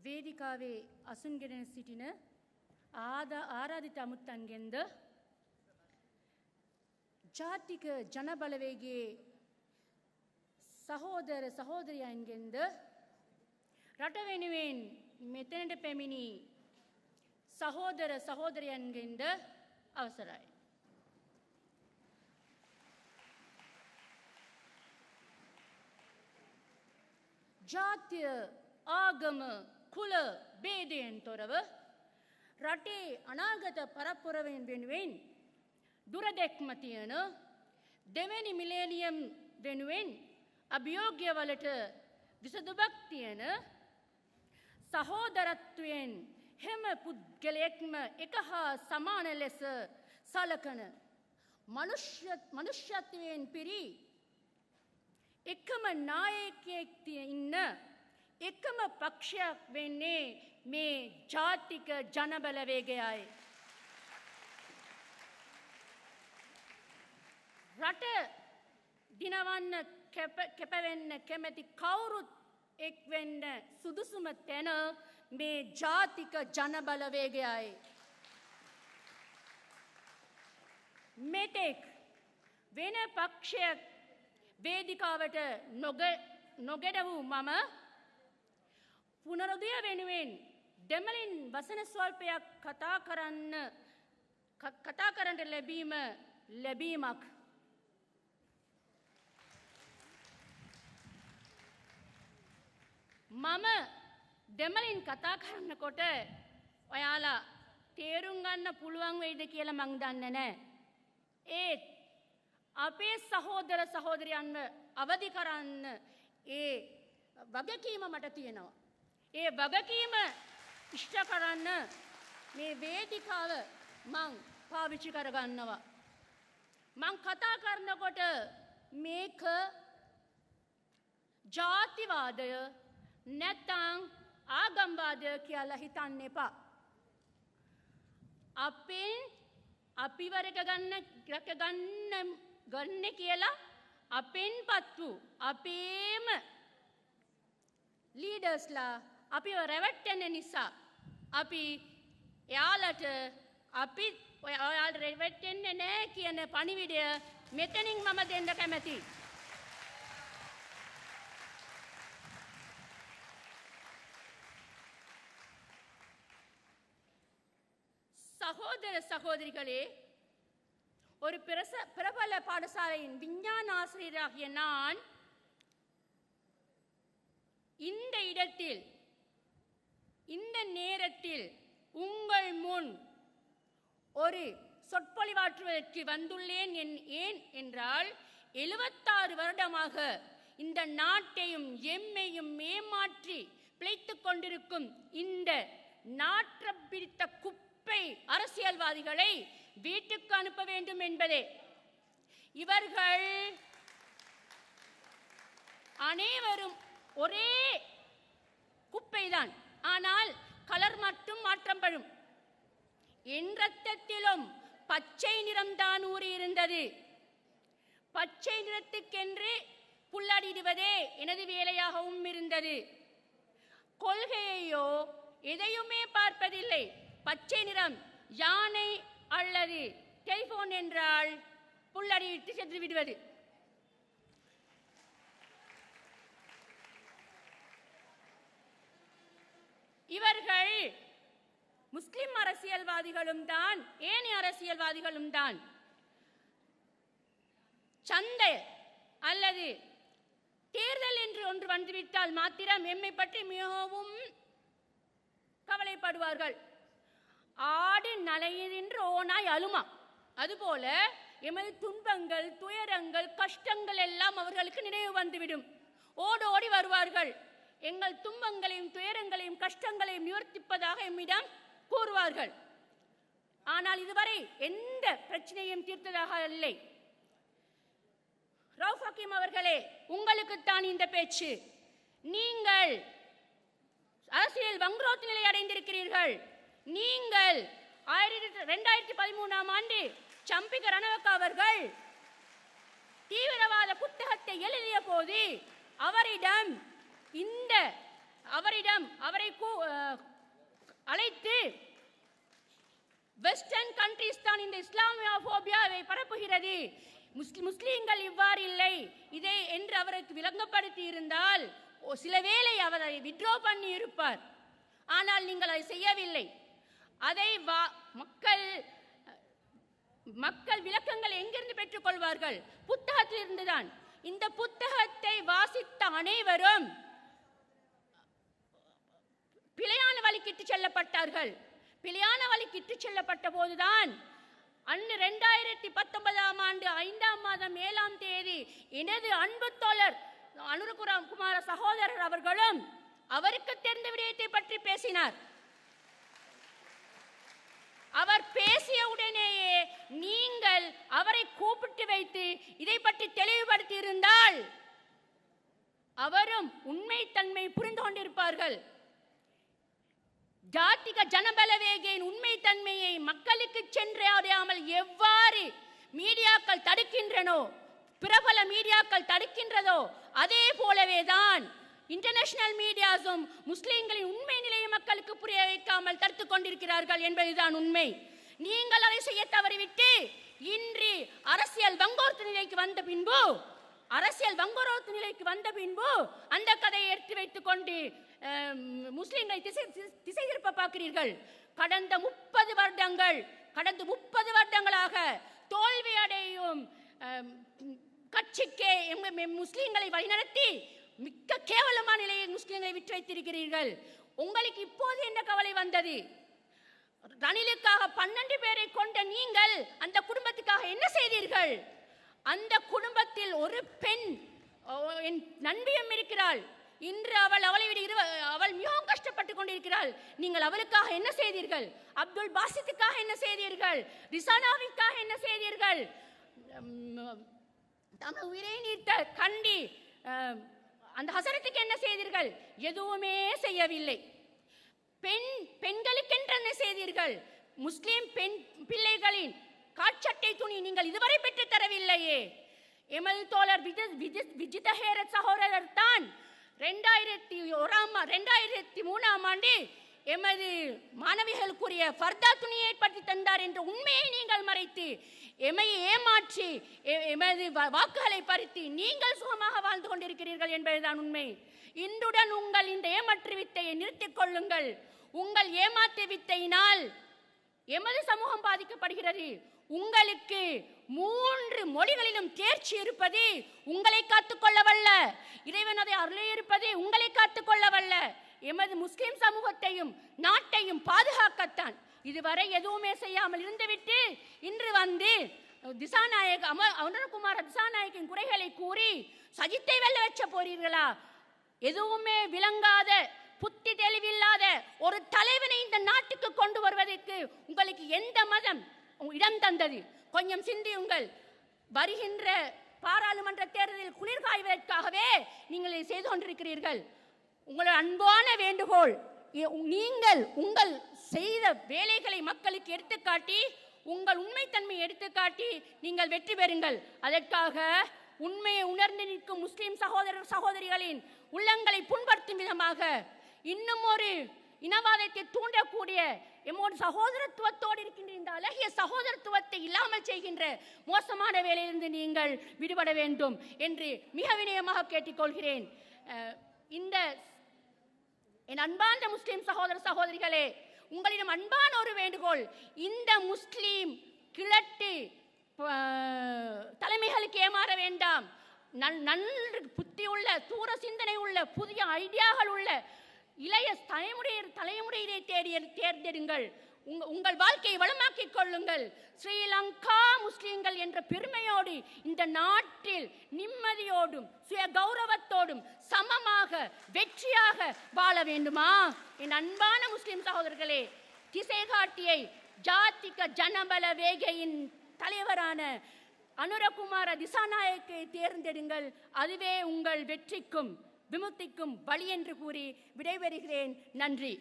වේදිකාවේ අසුන්ගෙන සිටින ආරාධිත අමුත්තන්ගෙන්ද ජාතික ජනබලවේගයේ සහෝදර සහෝදරයන්ගෙන්ද රට වෙනුවෙන් මෙතනට පැමිණි සහෝදර සහෝදරයන්ගෙන්ද අවසරයි. ජාතිය ආගම කුල ભેදයෙන් තොරව රටේ අනාගත පරපුරවෙන් වෙනුවෙන් දුරදැක්ම තියෙන දෙවැනි මිලේනියම් වෙනුවෙන් අභියෝග්‍යවලට විසඳුමක් තියෙන සහෝදරත්වයෙන් හැම පුද්ගලයෙක්ම එක හා සමාන ලෙස සලකන මනුෂ්‍යත්වයෙන් පිරි එකම නායකයෙක් ඉන්න එකම පක්ෂයක් වෙන්නේ මේ ජාතික ජනබලවේගයයි. රට දිනවන්න කැපවෙන්න කැමැති කවුරුත් එක් වෙන්න සුදුසුම තැන මේ ජාතික ජනබලවේගයයි. මෙතෙක් වෙන පක්ෂයක් වේදිකාවට නොගැඩ වූ මම පුනරුදය වෙනුවෙන් දෙමළින් වසන ස්වල්පයක් කතා කරන්න ලැබීමක්. මම දෙමළින් කතා කරනකොට ඔයාලා තේරුම් ගන්න පුළුවන් වෙයිද කියලා මං දන්නේ නැහැ. ඒත් අපේ සහෝදර සහෝදරයන්ව අවදි කරන්න ඒ වගකීම මට තියෙනවා. ඒ වගකීම ඉෂ්ට කරන්න මේ වේදිකාව මං පාවිච්චි කරගන්නවා. මං කතා කරනකොට මේක ජාතිවාදය නැත්නම් ආගම්වාදය කියලා හිතන්න එපා. අපිව ගන්න කියලා අපෙන්පත් වූ අපේම ලීඩර්ස්ලා අපිව රැවට්ටෙන නිසා අපි එයාලට ඔයාලට රැවට්ටෙන්නේ නැහැ කියන පණිවිඩය මෙතනින් මම දෙන්න කැමැතියි. சகோதர சகோதரிகளே, ஒரு பிரபல பாடசாலையின் விஞ்ஞான ஆசிரியராகிய நான் இந்த இடத்தில் இந்த நேரத்தில் உங்கள் முன் ஒரு சொற்பொழிவாற்றுவதற்கு வந்துள்ளேன். ஏன் என்றால் 76 வருடமாக இந்த நாட்டையும் எம்மையும் ஏமாற்றி பிழைத்துக் கொண்டிருக்கும் இந்த நாற்றம் பிடித்த குப்பை அரசியல்வாதிகளை வீட்டுக்கு அனுப்ப வேண்டும் என்பதே. இவர்கள் அனைவரும் ஒரே குப்பைதான், ஆனால் கலர் மட்டும் மாற்றப்படும். என் ரத்தத்திலும் பச்சை நிறம்தான் ஊறியிருந்தது. பச்சை நிறத்துக்கென்று புல்லடிடுவதே எனது வேலையாகவும் இருந்தது. கொள்கையையோ எதையுமே பார்ப்பதில்லை. பச்சை நிறம் யானை அல்லது டெலிபோன் என்றால் புல்லடிட்டு சென்று விடுவது. இவர்கள் முஸ்லிம் அரசியல்வாதிகளும் தான், ஏனைய அரசியல்வாதிகளும் தான். சந்தை அல்லது தேர்தல் என்று ஒன்று வந்துவிட்டால் மாத்திரம் எம்மை பற்றி மிகவும் கவலைப்படுவார்கள். ஆடு நலையின்று ஓனாய் அழுமா. அதுபோல எமது துன்பங்கள், துயரங்கள், கஷ்டங்கள் எல்லாம் அவர்களுக்கு நினைவு வந்துவிடும். ஓடோடி வருவார்கள். எங்கள் துன்பங்களையும் துயரங்களையும் கஷ்டங்களையும் நிவர்த்திப்பதாக எம்மிடம் கூறுவார்கள். ஆனால் இதுவரை எந்த பிரச்சனையும் தீர்த்ததாக இல்லை. ரவுஃப் ஹக்கீம் அவர்களே, உங்களுக்குத்தான் இந்த பேச்சு. நீங்கள் அரசியல் வங்குரோத்து நிலை அடைந்திருக்கிறீர்கள். நீங்கள் 2013ஆம் ஆண்டு சம்பிக ரணவக்க அவர்கள் தீவிரவாத புத்தகத்தை எழுதிய போது அவரிடம் இந்த அவரை அழைத்து வெஸ்டர்ன் கண்ட்ரீஸ் தான் இந்த இஸ்லாமியோபியாவை பரப்புகிறது, முஸ்லீம்கள் இவ்வாறு இல்லை இதை என்று அவருக்கு விளங்கப்படுத்தி இருந்தால் சில வேளை அவர் அதை வித்ட்ரா பண்ணி இருப்பார். ஆனால் நீங்கள் அதை செய்யவில்லை. அதை மக்கள் விளக்கங்கள் எங்கிருந்து பெற்றுக்கொள்வார்கள்? புத்தகத்தில் இருந்துதான். இந்த புத்தகத்தை வாசித்த அனைவரும் பிழையான வழிக்கு இட்டுச் செல்லப்பட்டார்கள். பிழையான வழிக்கு இட்டுச் செல்லப்பட்ட போதுதான் அன்று 2019ஆம் ஆண்டு 5ஆம் மாதம் 7ஆம் தேதி எனது அன்பு தோழர் அனுரகுமார சகோதரர் அவர்களும் அவருக்கு தெரிந்த விடயத்தை பற்றி பேசினார். அவர் பேசிய உடனேயே நீங்கள் அவரை கூப்பிட்டு வைத்து இதை பற்றி தெளிவுபடுத்தி இருந்தால் அவரும் உண்மை தன்மை புரிந்து கொண்டிருப்பார்கள். ஜாதிக ஜனபலவேகையின் உண்மை தன்மையை மக்களுக்கு சென்றடையாமல் எவ்வாறு மீடியாக்கள் தடுக்கின்றனோ, பிரபல மீடியாக்கள் தடுக்கின்றதோ, அதே போலவேதான் இன்டர்நேஷனல் மீடியாஸும் முஸ்லிம்களின் உண்மை நிலையை மக்களுக்கு புரிய வைக்காமல் தடுத்துக் கொண்டிருக்கிறார்கள் என்பதுதான் உண்மை. நீங்கள் அதை செய்ய தவறிவிட்டு இன்று அரசியல் வங்கோர்த்து நிலைக்கு வந்த பின்பு அந்த கதையை எடுத்து வைத்துக் கொண்டு முஸ்லிம்களை திசை திருப்ப பார்க்கிறீர்கள். கடந்த 30 வருடங்களாக தோல்வி அடையும் கட்சிக்கே முஸ்லிம்களை வழிநடத்தி மிக்க கேவலமான நிலையை முஸ்லிம்களை விட்டு வைத்திருக்கிறீர்கள். உங்களுக்கு இப்போது என்ன கவலை வந்தது? ரணிலுக்காக 12 பேரை கொண்ட நீங்கள் அந்த குடும்பத்துக்காக என்ன செய்தீர்கள்? அந்த குடும்பத்தில் ஒரு பெண் என் நண்பியும் இருக்கிறாள். இன்று அவள் மிகவும் கஷ்டப்பட்டுக் கொண்டிருக்கிறாள். நீங்கள் அவளுக்காக என்ன செய்தீர்கள்? அப்துல் பாசித்துக்காக என்ன செய்தீர்கள்? ரிசானாவிற்காக என்ன செய்தீர்கள்? தமது உயிரை நீத்த கண்டி அந்த ஹசரத்துக்கு என்ன செய்தீர்கள்? எதுவுமே செய்யவில்லை. பெண்களுக்கென்று என்ன செய்தீர்கள்? முஸ்லிம் பெண் பிள்ளைகளின் காட்சட்டை துணி நீங்கள் இதுவரை பெற்று தரவில்லையே. எமது தோழர் விஜித ஹேரத் சகோதரர் தான் 2003ஆம் ஆண்டு எமது மாணவிகளுக்குரிய ஃபர்தா துணியை ஏற்படுத்தி தந்தார் என்ற உண்மையை நீங்கள் மறைத்து எமை ஏமாற்றி எமது வாக்குகளை பறித்து நீங்கள் சுகமாக வாழ்ந்து கொண்டிருக்கிறீர்கள் என்பதுதான் உண்மை. இன்றுடன் உங்கள் இந்த ஏமாற்று வித்தையை நிறுத்திக் கொள்ளுங்கள். உங்கள் ஏமாற்று வித்தையினால் எமது சமூகம் பாதிக்கப்படுகிறது. உங்களுக்கு 3 மொழிகளிலும் தேர்ச்சி இருப்பது உங்களை காத்துக்கொள்ளவல்ல. இறைவன் அதை அருளே இருப்பது உங்களை காத்துக்கொள்ளவல்ல. எமது முஸ்லிம் சமூகத்தையும் நாட்டையும் பாதுகாக்கத்தான். இதுவரை எதுவுமே செய்யாமல் இருந்துவிட்டு இன்று வந்து அனுரகுமார திசாநாயக்கின் குறைகளை கூறி சஜித்தை வெல்ல வச்ச போறீர்களா? எதுவுமே விளங்காத புத்தி தெளிவில்லாத ஒரு தலைவனை இந்த நாட்டுக்கு கொண்டு வருவதற்கு உங்களுக்கு எந்த மதம் இடம் தந்தது? கொஞ்சம் சிந்தியுங்கள். வருகின்ற பாராளுமன்ற தேர்தலில் குளிர் காய்வதற்காகவே நீங்கள் செய்து கொண்டிருக்கிறீர்கள். உங்கள் அன்பான வேண்டுகோள், நீங்கள் உங்கள் செய்த வேலைகளை மக்களுக்கு எடுத்துக்காட்டி உங்கள் உண்மைத்தன்மையை எடுத்துக்காட்டி நீங்கள் வெற்றி பெறுங்கள். அதற்காக உண்மையை உணர்ந்து நிற்கும் முஸ்லிம் சகோதரிகளின் உள்ளங்களை புண்படுத்தும் விதமாக இன்னும் ஒரு இனவாதத்தை தூண்டக்கூடிய எம்மோடு சகோதரத்துவத்தோடு இருக்கின்ற இந்த அழகிய சகோதரத்துவத்தை இல்லாமல் செய்கின்ற மோசமான வேலையிலிருந்து நீங்கள் விடுபட வேண்டும் என்று மிக வினயமாக கேட்டுக்கொள்கிறேன். இந்த என் அன்பார்ந்த முஸ்லிம் சகோதரிகளே, உங்களிடம் அன்பான ஒரு வேண்டுகோள். இந்த முஸ்லிம் கிழட்டு தலைமைகளுக்கு ஏமாற வேண்டாம். நன்று புத்தியுள்ள தூர சிந்தனை உள்ள புதிய ஐடியாக்கள் உள்ள இளைய தலைமுறையை தேர்ந்தெடுங்கள். உங்கள் வாழ்க்கையை வளமாக்கிக் கொள்ளுங்கள். ஸ்ரீலங்கா முஸ்லிம்கள் என்ற பெருமையோடு இந்த நாட்டில் நிம்மதியோடும் சுய கௌரவத்தோடும் சமமாக வெற்றியாக வாழ வேண்டுமா? என் அன்பான முஸ்லிம் சகோதரர்களே, திசை காட்டியை ஜாதிக ஜனபல வேகையின் தலைவரான அனுரகுமார திசாநாயக்கை தேர்ந்தெடுங்கள். அதுவே உங்கள் வெற்றிக்கும் விமுக்திக்கும் வழி என்று கூறி விடைபெறுகிறேன். நன்றி.